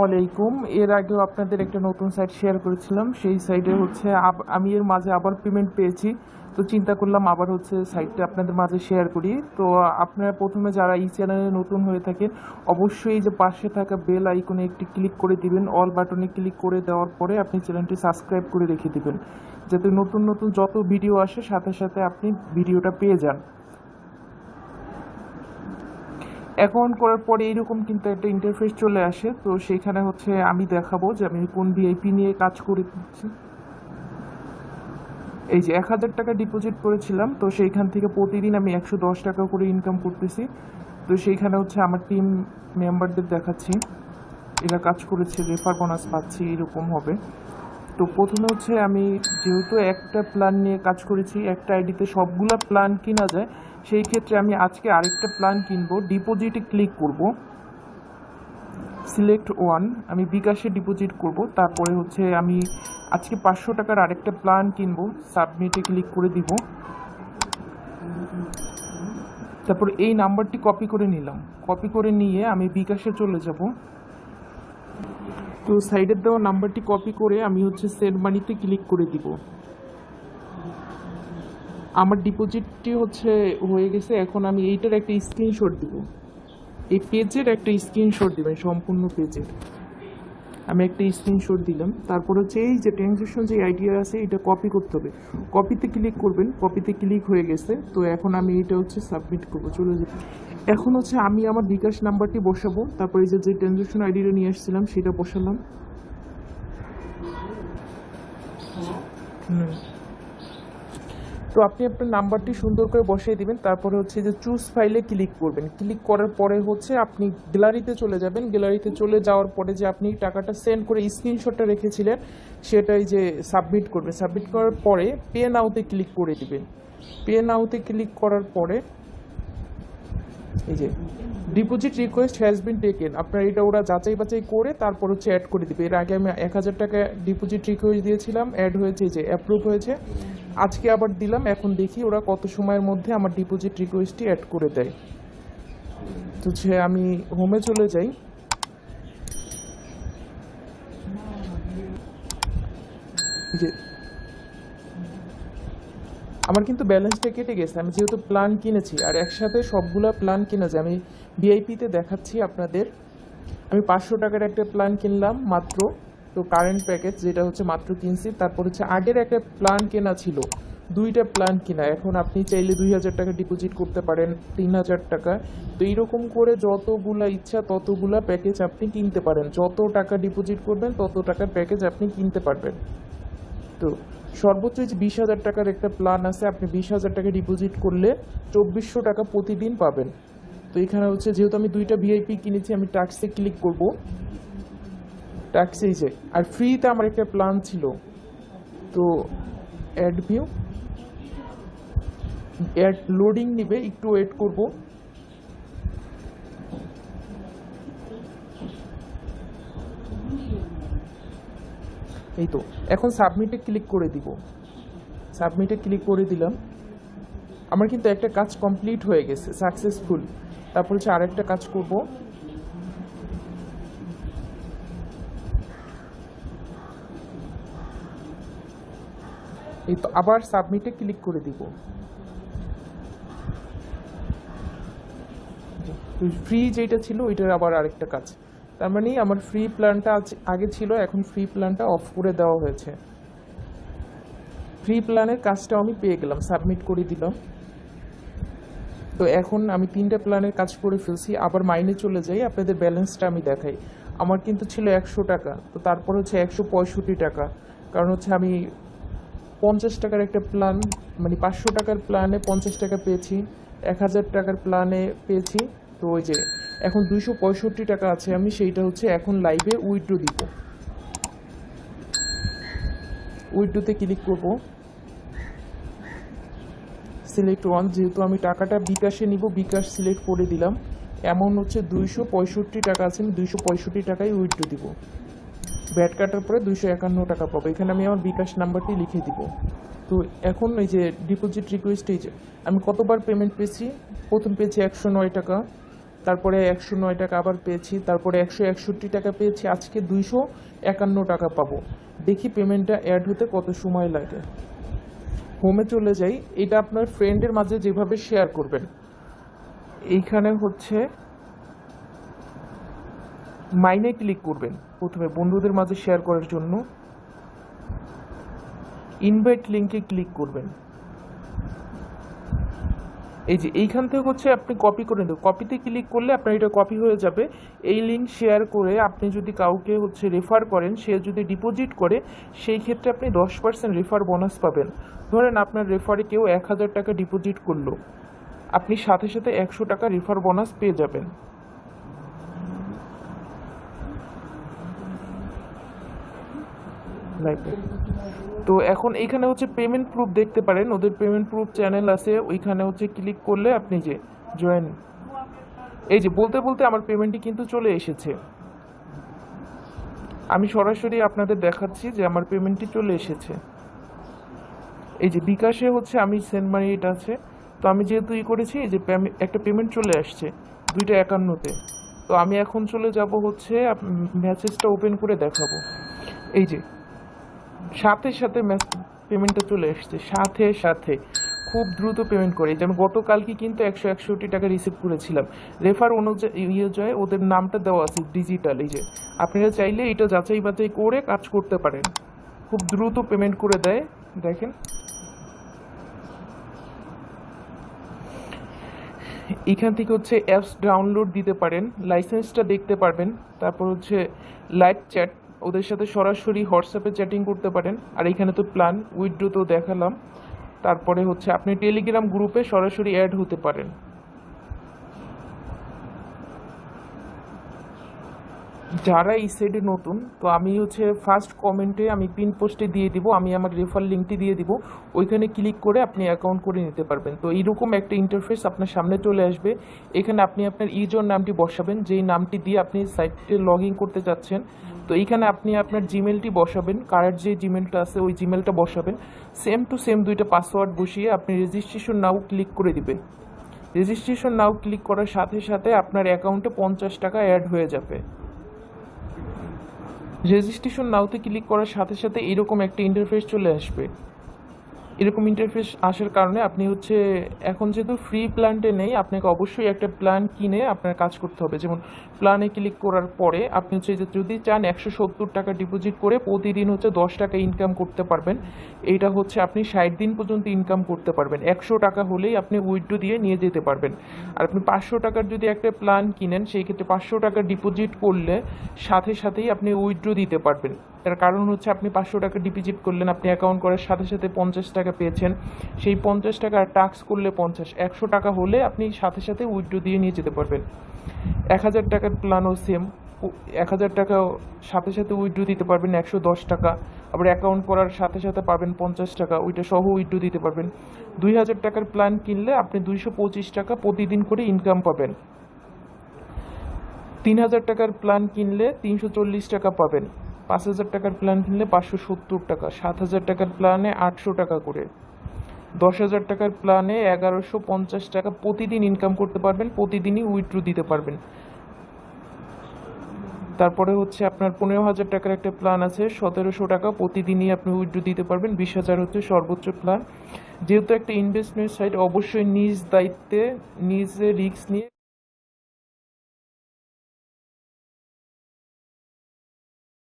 ওয়ালাইকুম। এর আগেও আপনাদের একটা নতুন সাইট শেয়ার করেছিলাম, সেই সাইটে হচ্ছে আমি এর মাঝে আবার পেমেন্ট পেয়েছি। তো চিন্তা করলাম আবার হচ্ছে সাইটটা আপনাদের মাঝে শেয়ার করি। তো আপনারা প্রথমে যারা এই চ্যানেলে নতুন হয়ে থাকেন, অবশ্যই এই যে পাশে থাকা বেল আইকনে একটি ক্লিক করে দিবেন। অল বাটনে ক্লিক করে দেওয়ার পরে আপনি চ্যানেলটি সাবস্ক্রাইব করে রেখে দিবেন, যাতে নতুন নতুন যত ভিডিও আসে সাথে সাথে আপনি ভিডিওটা পেয়ে যান। অ্যাকাউন্ট করার পরে এইরকম কিন্তু একটা ইন্টারফেস চলে আসে। তো সেইখানে হচ্ছে আমি দেখাবো যে আমি কোন ভিআইপি নিয়ে কাজ করছি। এই যে 1,000 টাকা ডিপোজিট করেছিলাম, তো সেইখান থেকে প্রতিদিন আমি 110 টাকা করে ইনকাম করতেছি। তো সেইখানে হচ্ছে আমার টিম মেম্বারদের দেখাচ্ছি এরা কাজ করেছে, রেফার বোনাস পাচ্ছি, এরকম হবে। তো প্রথমে হচ্ছে আমি যেহেতু একটা প্ল্যান নিয়ে কাজ করেছি, একটা আইডিতে সবগুলা প্ল্যান কিনা যায়, সেই ক্ষেত্রে আমি আজকে আরেকটা প্ল্যান কিনবো। ডিপোজিটে ক্লিক করব, সিলেক্ট ওয়ান, আমি বিকাশে ডিপোজিট করব। তারপরে হচ্ছে আমি আজকে 500 টাকার আরেকটা প্ল্যান কিনবো, সাবমিটে ক্লিক করে দিব। তারপরে এই নাম্বারটি কপি করে নিলাম, কপি করে নিয়ে আমি বিকাশে চলে যাব। তো সাইডের দেওয়া নাম্বারটি কপি করে আমি হচ্ছে সেন্ড মানিতে ক্লিক করে দিব। আমার ডিপোজিটটি হচ্ছে হয়ে গেছে। এখন আমি এইটার একটা স্ক্রিনশট দিব, এই পেজের একটা স্ক্রিনশট দিবেন, সম্পূর্ণ পেজের আমি একটা স্ক্রিনশট দিলাম। তারপর হচ্ছে এই যে ট্রানজ্যাকশন যে আইডিয়া আছে এটা কপি করতে হবে, কপিতে ক্লিক করবেন। কপিতে ক্লিক হয়ে গেছে। তো এখন আমি এটা হচ্ছে সাবমিট করবো, চলে যাবে। এখন হচ্ছে আমি আমার বিকাশ নাম্বারটি বসাবো, তারপরে যে যে ট্রানজ্যাকশন আইডিটা নিয়ে আসছিলাম সেটা বসালাম। তো আপনি আপনার নাম্বারটি সুন্দর করে বসিয়ে দিবেন। তারপরে হচ্ছে যে চুজ ফাইলে ক্লিক করবেন। ক্লিক করার পরে হচ্ছে আপনি গ্যালারিতে চলে যাবেন। গ্যালারিতে চলে যাওয়ার পরে যে আপনি টাকাটা সেন্ড করে স্ক্রিনশটটা রেখেছিলেন সেটাই যে সাবমিট করবেন। সাবমিট করার পরে পে নাওতে ক্লিক করে দিবেন। পে নাওতে ক্লিক করার পরে এই যে deposit request has been taken, আপনার এটা ওরা যাচাই বাছাই করে তারপর হচ্ছে অ্যাড করে দিবে। এর আগে আমি 1,000 টাকা ডিপোজিট রিকোয়েস্ট দিয়েছিলাম, অ্যাড হয়েছে, যে অ্যাপ্রুভ হয়েছে। আজকে আবার দিলাম, এখন দেখি ওরা কত সময়ের মধ্যে আমার ডিপোজিট রিকোয়েস্টটি অ্যাড করে দেয়। তো হচ্ছে আমি হোমে চলে যাই। যে আমার কিন্তু ব্যালেন্সটা কেটে গেছে, আমি যেহেতু প্ল্যান কিনেছি আর একসাথে সবগুলা প্ল্যান কিনা যায়। আমি ভিআইপিতে দেখাচ্ছি আপনাদের। আমি 500 টাকার একটা প্ল্যান কিনলাম মাত্র, তো কারেন্ট প্যাকেজ যেটা হচ্ছে মাত্র কিনছি। তারপর হচ্ছে আগের একটা প্ল্যান কেনা ছিল, দুইটা প্ল্যান কিনা। এখন আপনি চাইলে 2,000 টাকা ডিপোজিট করতে পারেন, 3,000 টাকা। তো এইরকম করে যতগুলা ইচ্ছা ততগুলা প্যাকেজ আপনি কিনতে পারেন। যত টাকা ডিপোজিট করবেন তত টাকার প্যাকেজ আপনি কিনতে পারবেন। তো সর্বোচ্চ যে 20,000 টাকার একটা প্ল্যান আছে, আপনি 20,000 টাকা ডিপোজিট করলে 2,400 টাকা প্রতিদিন পাবেন। তো এখানে হচ্ছে যেহেতু আমি দুইটা ভিআইপি কিনেছি, আমি ট্যাক্সে ক্লিক করব। ট্যাক্সে যে আর ফ্রিতে আমার একটা প্ল্যান ছিল, তো অ্যাড ভিউ, অ্যাড লোডিং নিবে, একটু ওয়েট করব। এই তো এখন সাবমিটে ক্লিক করে দিব। সাবমিটে ক্লিক করে দিলাম। আমার কিন্তু একটা কাজ কমপ্লিট হয়ে গেছে, সাকসেসফুল। তারপর হচ্ছে আরেকটা কাজ করব। এই তো আবার সাবমিটে ক্লিক করে দিব। ফ্রি যেটা ছিল ওইটার আবার আরেকটা কাজ। তার মানে আমার ফ্রি প্ল্যানটা আগে ছিল, এখন ফ্রি প্ল্যানটা অফ করে দেওয়া হয়েছে। ফ্রি প্ল্যানের কাজটাও আমি পেয়ে গেলাম, সাবমিট করে দিলাম। তো এখন আমি 3টা প্ল্যানের কাজ করে ফেলছি। আবার মাইনে চলে যাই, আপনাদের ব্যালেন্সটা আমি দেখাই। আমার কিন্তু ছিল 100 টাকা, তো তারপর হচ্ছে 165 টাকা। কারণ হচ্ছে আমি 50 টাকার একটা প্ল্যান, মানে 500 টাকার প্ল্যানে 50 টাকা পেয়েছি, 1,000 টাকার প্ল্যানে পেয়েছি। তো ওই যে এখন 265 টাকা আছে, আমি সেইটা হচ্ছে এখন লাইভে উইথড্র দিব। উইথড্রোতে ক্লিক করব, সিলেক্ট ওয়ান। যেহেতু আমি টাকাটা বিকাশে নিব, বিকাশ সিলেক্ট করে দিলাম। অ্যামাউন্ট হচ্ছে 265 টাকা আছে, আমি 265 টাকায় উইথড্রো দিব। ব্যাট কাটার পরে 251 টাকা পাবো। এখানে আমি আমার বিকাশ নাম্বারটি লিখে দিব। তো এখন এই যে ডিপোজিট রিকোয়েস্ট, এই যে আমি কতবার পেমেন্ট পেয়েছি, প্রথম পেয়েছি 109 টাকা, তারপরে 109 টাকা আবার পেয়েছি, তারপরে 161 টাকা পেয়েছি, আজকে 251 টাকা পাবো। দেখি পেমেন্টটা অ্যাড হতে কত সময় লাগে। হোমে চলে যাই। এটা আপনার ফ্রেন্ডের মাঝে যেভাবে শেয়ার করবেন, এইখানে হচ্ছে মাইনে ক্লিক করবেন। প্রথমে বন্ধুদের মাঝে শেয়ার করার জন্য ইনভাইট লিঙ্কে ক্লিক করবেন। এই যে এইখান থেকে হচ্ছে আপনি কপি করে নেবেন। কপিতে ক্লিক করলে আপনার এটা কপি হয়ে যাবে। এই লিঙ্ক শেয়ার করে আপনি যদি কাউকে হচ্ছে রেফার করেন, সে যদি ডিপোজিট করে, সেই ক্ষেত্রে আপনি 10% রেফার বোনাস পাবেন। ধরেন আপনার রেফারে কেউ 1000 টাকা ডিপোজিট করলো, আপনি সাথে সাথে 100 টাকা রেফার বোনাস পেয়ে যাবেন। তো এখন এইখানে হচ্ছে পেমেন্ট প্রুফ দেখতে পারেন, ওদের পেমেন্ট প্রুফ চ্যানেল আছে, ওইখানে হচ্ছে ক্লিক করলে আপনি যে জয়েন, এই যে বলতে বলতে আমার পেমেন্টটি কিন্তু চলে এসেছে। আমি সরাসরি আপনাদের দেখাচ্ছি যে আমার পেমেন্টটি চলে এসেছে। এই যে বিকাশে হচ্ছে আমি সেন্ড মানি এটা আছে, তো আমি যেহেতু করেছি, এই যে একটা পেমেন্ট চলে আসছে 251-তে। তো আমি এখন চলে যাব হচ্ছে মেসেজটা ওপেন করে দেখাবো। এই যে সাথে সাথে পেমেন্টটা চলে এসছে, সাথে সাথে খুব দ্রুত পেমেন্ট করে। যেমন গতকালকে কিন্তু 161 টাকা রিসিভ করেছিলাম। রেফার অনুযায়ী ওদের নামটা দেওয়া আছে ডিজিটাল। এই যে আপনারা চাইলে এটা যাচাই বাছাই করে কাজ করতে পারেন, খুব দ্রুত পেমেন্ট করে দেয়। দেখেন এখান থেকে হচ্ছে অ্যাপস ডাউনলোড দিতে পারেন, লাইসেন্সটা দেখতে পারবেন, তারপর হচ্ছে লাইভ চ্যাট, ওদের সাথে সরাসরি হোয়াটসঅ্যাপে চ্যাটিং করতে পারেন। আর এখানে তো প্ল্যান উইথড্র তো দেখালাম। তারপরে হচ্ছে আপনি টেলিগ্রাম গ্রুপে সরাসরি অ্যাড হতে পারেন। যারা এই সাইডে নতুন, তো আমি হচ্ছে ফার্স্ট কমেন্টে আমি পিন পোস্টে দিয়ে দিব, আমি আমার রেফার লিঙ্কটি দিয়ে দিব, ওইখানে ক্লিক করে আপনি অ্যাকাউন্ট করে নিতে পারবেন। তো এইরকম একটা ইন্টারফেস আপনার সামনে চলে আসবে। এখানে আপনি আপনার ইউজার নামটি বসাবেন, যেই নামটি দিয়ে আপনি সাইটে লগ ইন করতে চাচ্ছেন। তো এইখানে আপনি আপনার জিমেলটি বসাবেন, কারেন্ট যে জিমেলটা আছে ওই জিমেলটা বসাবেন। সেম টু সেম দুইটা পাসওয়ার্ড বসিয়ে আপনি রেজিস্ট্রেশন নাও ক্লিক করে দিবেন। রেজিস্ট্রেশন নাও ক্লিক করার সাথে সাথে আপনার অ্যাকাউন্টে 50 টাকা অ্যাড হয়ে যাবে। রেজিস্ট্রেশন নাওতে ক্লিক করার সাথে সাথে এরকম একটা ইন্টারফেস চলে আসবে। এরকম ইন্টারফেস আসার কারণে আপনি হচ্ছে এখন যেহেতু ফ্রি প্ল্যানটে নেই, আপনাকে অবশ্যই একটা প্ল্যান কিনে আপনার কাজ করতে হবে। যেমন প্ল্যানে ক্লিক করার পরে আপনি হচ্ছে যদি চান 170 টাকা ডিপোজিট করে প্রতিদিন হচ্ছে 10 টাকা ইনকাম করতে পারবেন। এইটা হচ্ছে আপনি 60 দিন পর্যন্ত ইনকাম করতে পারবেন। 100 টাকা হলেই আপনি উইথড্র দিয়ে নিয়ে যেতে পারবেন। আর আপনি 500 টাকার যদি একটা প্ল্যান কিনেন, সেই ক্ষেত্রে 500 টাকা ডিপোজিট করলে সাথে সাথেই আপনি উইথড্র দিতে পারবেন। তার কারণ হচ্ছে আপনি 500 টাকা ডিপোজিট করলেন, আপনি অ্যাকাউন্ট করার সাথে সাথে 50 টাকা পেয়েছেন। সেই 50 টাকা টাক্স করলে 50, 100 টাকা হলে আপনি সাথে সাথে উইথড্র দিয়ে নিয়ে যেতে পারবেন। 1000 টাকার প্ল্যানও সেম, 1000 টাকা সাথে সাথে উইথড্র দিতে পারবেন 110 টাকা। আবার অ্যাকাউন্ট করার সাথে সাথে পাবেন 50 টাকা, ওইটা সহ উইথড্র দিতে পারবেন। 2000 টাকার প্ল্যান কিনলে আপনি 225 টাকা প্রতিদিন করে ইনকাম পাবেন। 3000 টাকার প্ল্যান কিনলে 340 টাকা পাবেন। 5000 টাকার প্ল্যান কিনলে 570 টাকা। 7000 টাকার প্ল্যানে 800 টাকা করে। 10,000 টাকার প্ল্যানে 1150 টাকা প্রতিদিন ইনকাম করতে পারবেন, প্রতিদিনই উইথড্র দিতে পারবেন। তারপরে হচ্ছে আপনার 15,000 টাকার একটা প্ল্যান আছে, 1700 টাকা প্রতিদিনই আপনি উইথড্র দিতে পারবেন। 20,000 হচ্ছে সর্বোচ্চ প্ল্যান। যেহেতু একটা ইনভেস্টমেন্ট সাইট, অবশ্যই নিজ দায়িত্বে নিজে রিস্ক নিয়ে